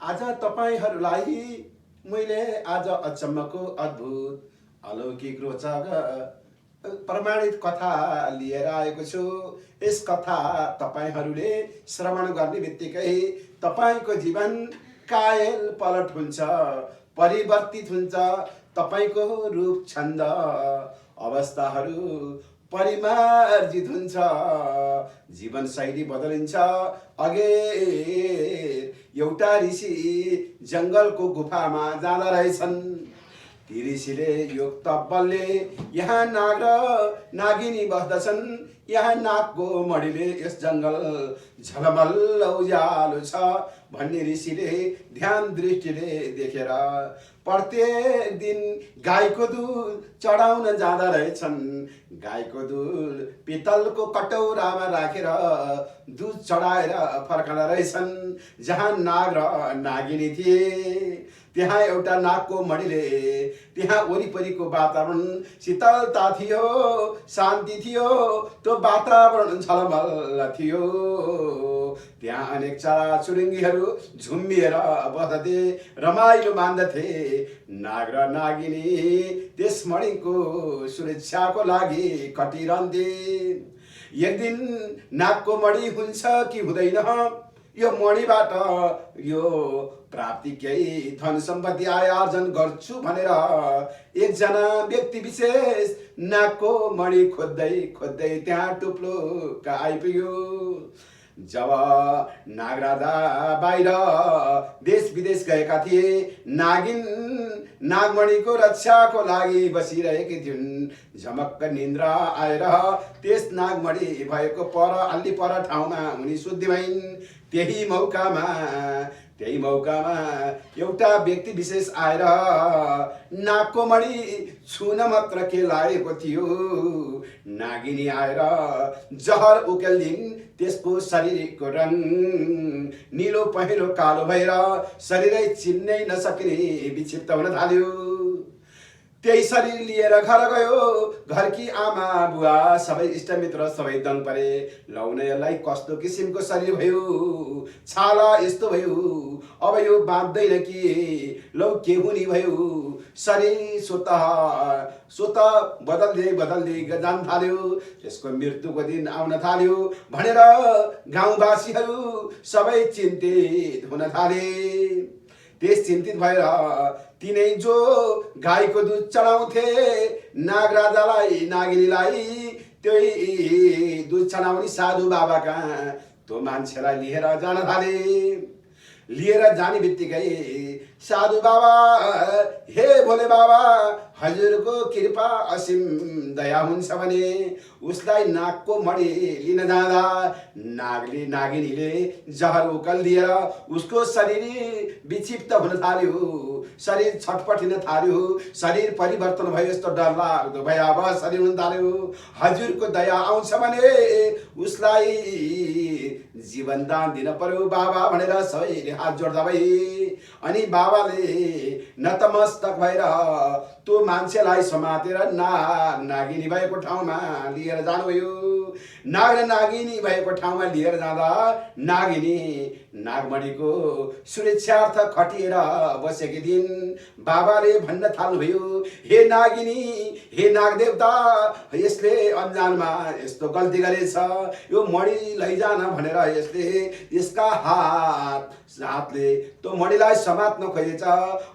आज तपाईहरुलाई मैले आज अचम्मको अद्भुत अलौकिक रोचक प्रमाणित कथा लिएर आएको छु। यस कथा तपाईहरुले श्रवण गर्ने बित्तिकै तपाईको जीवन कायल पलट हुन्छ, परिवर्तित हुन्छ। तपाईको रूप छन्द अवस्थाहरू परिमार्जित हुन्छ, जीवन शैली बदलिन्छ। अघि एउटा ऋषि जंगलको गुफामा जाँदा रहेछन्। ती ऋषिले योग तब्बलले यहाँ नाग र नागिनी बस्दछन्। यहाँ नागको मणिले यस जंगल झलमल उज्यालो छ भन्ने ऋषिले ध्यान दृष्टिले देखेर प्रत्येक दिन गाईको दूध चढाउन जाँदा रहेछन्। गाईको दूध पितलको कटौरामा राखेर दूध चढाएर फर्कँदा रहेछन्। जहाँ नाग र नागिनी थिए त्यहाँ एउटा नागको मणिले त्यहाँ वरिपरिको वातावरण शीतलता थियो, शान्ति थियो। त्यो वातावरण झलमल थियो। त्यहाँ अनेक चराचुरुङ्गीहरू झुम्बिएर बस्दथे, रमाइलो मान्दथे। नाग र नागिनी त्यस मणिको सुरक्षाको लागि खटिरहन्थे। एक दिन नागको मणि हुन्छ कि हुँदैन, यो मणिबाट यो प्राप्ति केही धन सम्पत्ति आय आर्जन गर्छु भनेर एकजना व्यक्ति विशेष नागको मणि खोज्दै खोज्दै त्यहाँ टुप्लो आइपुग्यो। जब नागराजा बाहिर देश विदेश गएका थिए, नागिन नागमणिको रक्षाको लागि बसिरहेकी थिइन्। झमक्क निन्द्रा आएर त्यस नागमणि भएको पर अल्ली पर ठाउँमा उनी शुद्धि भइन्। त्यही मौकामा एउटा व्यक्ति विशेष आएर नागको मणि छुन मात्र के लागेको थियो। नागिनी आएर जहर उकेल्दिन्। त्यसको शरीरको रङ नीलो पहेँलो कालो भएर शरीरै चिन्नै नसक्ने विक्षिप्त हुन थाल्यो। त्यही शरीर लिएर घर गयो। घरकी आमा बुवा सबै इष्टमित्र सबै दङ परे। लौन यसलाई कस्तो किसिमको शरीर भयो, छाला यस्तो भयो, अब यो बाँच्दैन कि, लौ के हुने भयो। शरीर स्वत बदल्दै जान थाल्यो। त्यसको मृत्युको दिन आउन थाल्यो भनेर गाउँवासीहरू सबै चिन्तित हुन थाले। त्यस चिन्तित भएर तिनै जो गाईको दूध चढाउँथे नागराजालाई नागिनीलाई, त्यही दूध चढाउने साधु बाबा कहाँ त्यो मान्छेलाई लिएर जान थाले। लिएर जाने बित्तिकै साधु बाबा, हे भोले बाबा, हजुरको कृपा असीम दया हुन्छ भने उसलाई नागको मणि लिन जाँदा नागिनीले जहर उकल्दिएर उसको शरीर विक्षिप्त हुन थाल्यो। शरीर छटपटिन थाल्यो। शरीर परिवर्तन भयो। यस्तो डरलाग्दो भयावह शरीर हुन थाल्यो। हजुरको दया आउँछ भने उसलाई जीवन दान दिन पर्यो बाबा भनेर सबैले हात जोड्दा भए। अनि बाबाले नतमस्तक भएर त्यो मान्छेलाई समातेर नागिनी भएको ठाउँमा लिएर जानुभयो। नाग र नागिनी भएको ठाउँमा लिएर जाँदा नागिनी नागमणिको सुरक्षार्थ खटिएर बसेकी थिइन्। बाबाले भन्न थाल्नुभयो, हे नागिनी, हे नागदेवता, यसले अनजानमा यस्तो गल्ती गरेछ। यो मणि लैजान भनेर यसले यसका हातले त्यो मणिलाई समात्न खोजेछ।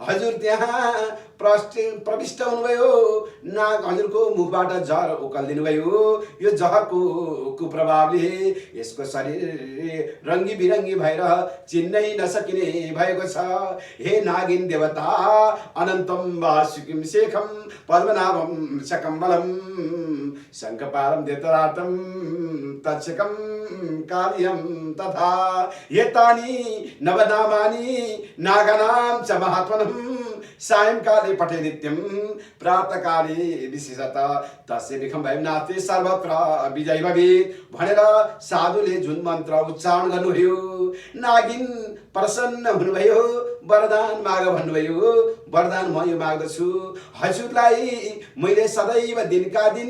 हजुर त्यहाँ प्रविष्ट हुनुभयो। नाग हजुरको मुखबाट जहर उकालिदिनु भयो। यो जहरको कुप्रभावले यसको शरीर रङ्गी बिरङ्गी भएर चिन्नै नसकिने भएको छ। हे नागिन देवता, अनन्तम वासुकिम शेखम पद्मनाभम शकम्बलम शङ्खपारम देतरातम तत्सकम कार्यम तथा एतानि नवनामानि नागानां च महात्मनम् सायंकाले पठे नित्यम प्रातःकाले विशेषतः तस्य विखम भयम नास्ति सर्वत्र विजय भवेत् भनेर साधुले जुन मन्त्र उच्चारण गर्नुभयो, नागिन प्रसन्न हुनुभयो, वरदान माग भन्नुभयो। वरदान म यो माग्दछु, हजुरलाई मैले सदैव दिनका दिन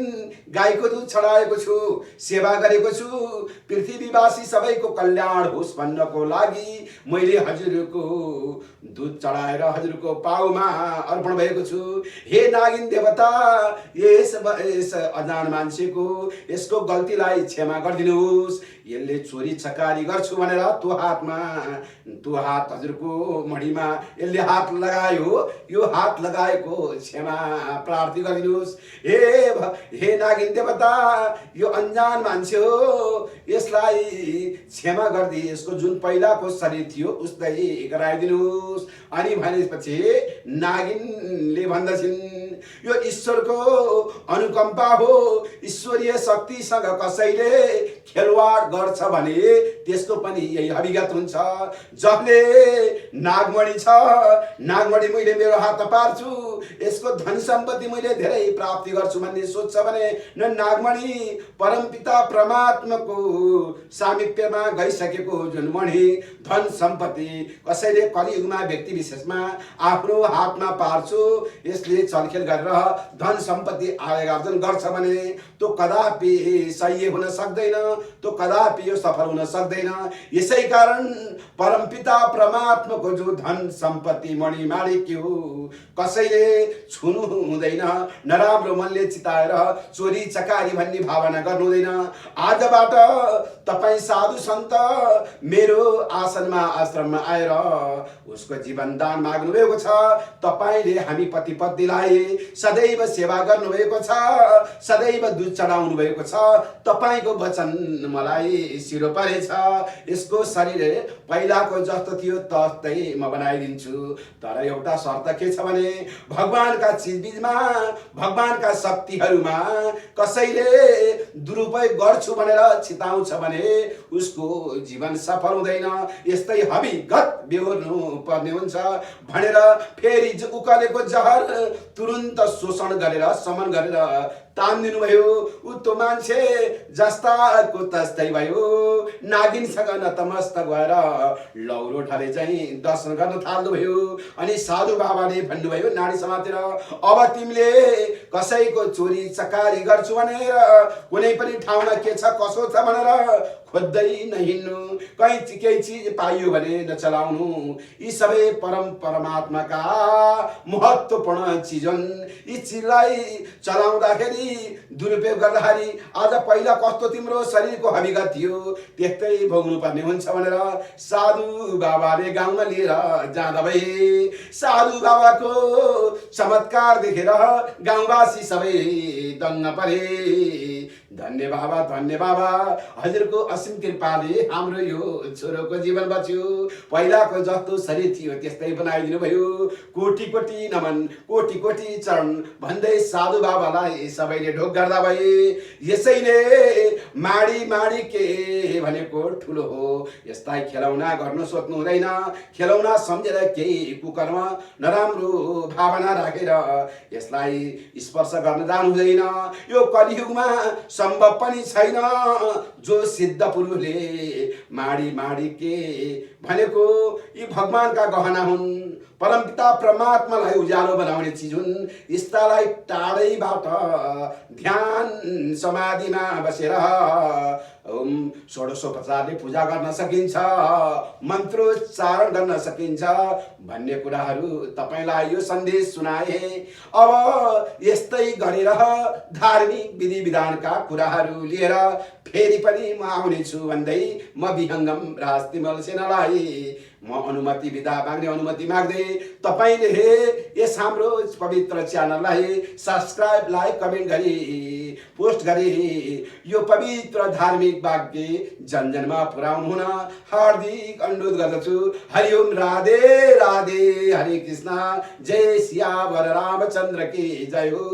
गाईको दुध चढाएको छु, सेवा गरेको छु। पृथ्वीवासी सबैको कल्याण होस् भन्नको लागि मैले हजुरको दुध चढाएर हजुरको पाउमा अर्पण भएको छु। हे नागिन देवता, यस अजान मान्छेको यसको गल्तीलाई क्षमा गरिदिनुहोस्। यसले चोरी चकारी गर्छु भनेर त्यो हात हजुरको मणिमा यसले हात लगायो, यो हात लगाएको क्षमा प्रार्थी गरिदिनुहोस्। हे नागिन देवता, यो अनजान मान्छे हो, यसलाई क्षमा गरिदिए, यसको जुन पहिलाको शरीर थियो उस्तै गराइदिनुहोस्। अनि भनेपछि नागिनले भन्दछिन्, यो ईश्वरको अनुकम्पा हो। ईश्वरीय शक्तिसँग कसैले खेलवाड गर्छ भने त्यसको पनि यही अभिगत हुन्छ। जसले नागमणि छ, नागमणि मैले मेरो हातमा पार्छु, यसको धन सम्पत्ति मैले धेरै प्राप्ति गर्छु भन्ने सोच्छ भने न नागमणि परमपिता परमात्माको सामिप्यमा गइसकेको जुन मणि धन सम्पत्ति कसैले कलियुगमा व्यक्ति विशेषमा आफ्नो हातमा पार्छु, यसले चलखेल गरेर धन सम्पत्ति आय आर्जन गर्छ भने त्यो कदापि सही हुन सक्दैन, त्यो कदापि यो सफल हुन सक्दैन। यसै कारण परमपिता परमात्माको जो धन सम्पत्ति मणि माणिक्य हो कसैले छुनु हुँदैन, नराम्रो मनले चिताएर चोरी चकारी भन्ने भावना गर्नु हुँदैन। आजबाट तपाईँ साधु सन्त मेरो आसनमा आश्रममा आएर उसको जीवन दान माग्नु भएको छ। तपाईले हामी पति पत्नीलाई सदैव सेवा गर्नु भएको छ, सदैव दुध चढाउनु भएको छ। तपाईको वचन मलाई सिरो परेछ। यसको शरीर पहिलाको जस्तो थियो तस्तै म बनाइदिन्छु। तर एउटा शर्त के छ भने भगवानका चिजबिजमा, भगवानका शक्तिहरूमा कसैले दुरुपयोग गर्छु भनेर चिताउँछ भने उसको जीवन सफल हुँदैन, यस्तै हविगत बेहोर्नु पर्ने हुन्छ भनेर फेरि उकालेको जहर तुरुन्त शोषण गरेर समन गरेर तान्दिनु भयो। त्यो मान्छे जस्ताको तस्तै भयो। नागिनसँग नतमस्तक भएर लौरो ढले चाहिँ दर्शन गर्न थाल्नुभयो। अनि साधु बाबाले भन्नुभयो नाडी समातेर, अब तिमीले कसैको चोरी चकारी गर्छु भनेर कुनै पनि ठाउँमा के छ कसो छ भनेर खोज्दै नहिँड्नु, कहीँ केही चिज पाइयो भने नचलाउनु। यी सबै परमात्माका महत्त्वपूर्ण चिज हुन्। यी चिजलाई चलाउँदाखेरि दुरुपयोग गर्दाखेरि आज पहिला कस्तो तिम्रो शरीरको हविगत थियो त्यस्तै भोग्नु पर्ने हुन्छ भनेर साधु बाबाले गाउँमा लिएर जाँदा भए। साधु बाबाको चमत्कार देखेर गाउँवासी सबै दङ्ग परे। धन्य बाबा, धन्य बाबा, हजुरको असीम कृपाले हाम्रो यो छोरोको जीवन बच्यो। पहिलाको जस्तो शरीर थियो त्यस्तै बनाइदिनु भयो। कोटी कोटी नमन, कोटी कोटी चरण भन्दै साधु बाबालाई सबैले ढोक गर्दा भए। यसैले माडी माडी के भनेको ठुलो हो। यसलाई खेलौना गर्नु सोच्नु हुँदैन। खेलौना सम्झेर केही कुकर्म नराम्रो भावना राखेर यसलाई स्पर्श गर्न जानु हुँदैन। यो कलियुगमा सम्भव पनि छैन। जो सिद्ध पुरुषले माडी के भनेको यी भगवानका गहना हुन्, परमपिता परमात्मालाई उज्यालो बनाउने चिज हुन्। यस्तालाई टाढैबाट ध्यान समाधिमा बसेर षोडशोपचारले पूजा गर्न सकिन्छ, मन्त्रोच्चारण गर्न सकिन्छ भन्ने कुराहरू तपाईलाई यो सन्देश सुनाए। अब यस्तै गरेर धार्मिक विधि विधानका कुराहरू लिएर फेरि पनि म आउनेछु भन्दै म विहङ्गम राज तिमल सेनालाई म अनुमति बिदा माग्ने अनुमति माग्दै तपाईले यस हाम्रो पवित्र च्यानललाई सब्स्क्राइब, लाइक, कमेन्ट गरी पोस्ट गरी यो पवित्र धार्मिक वाक्य जनजनमा पुर्याउनु हुन हार्दिक अनुरोध गर्दछु। हरि ओम, राधे राधे, हरे कृष्ण, जय सियावर रामचन्द्र की जय हो।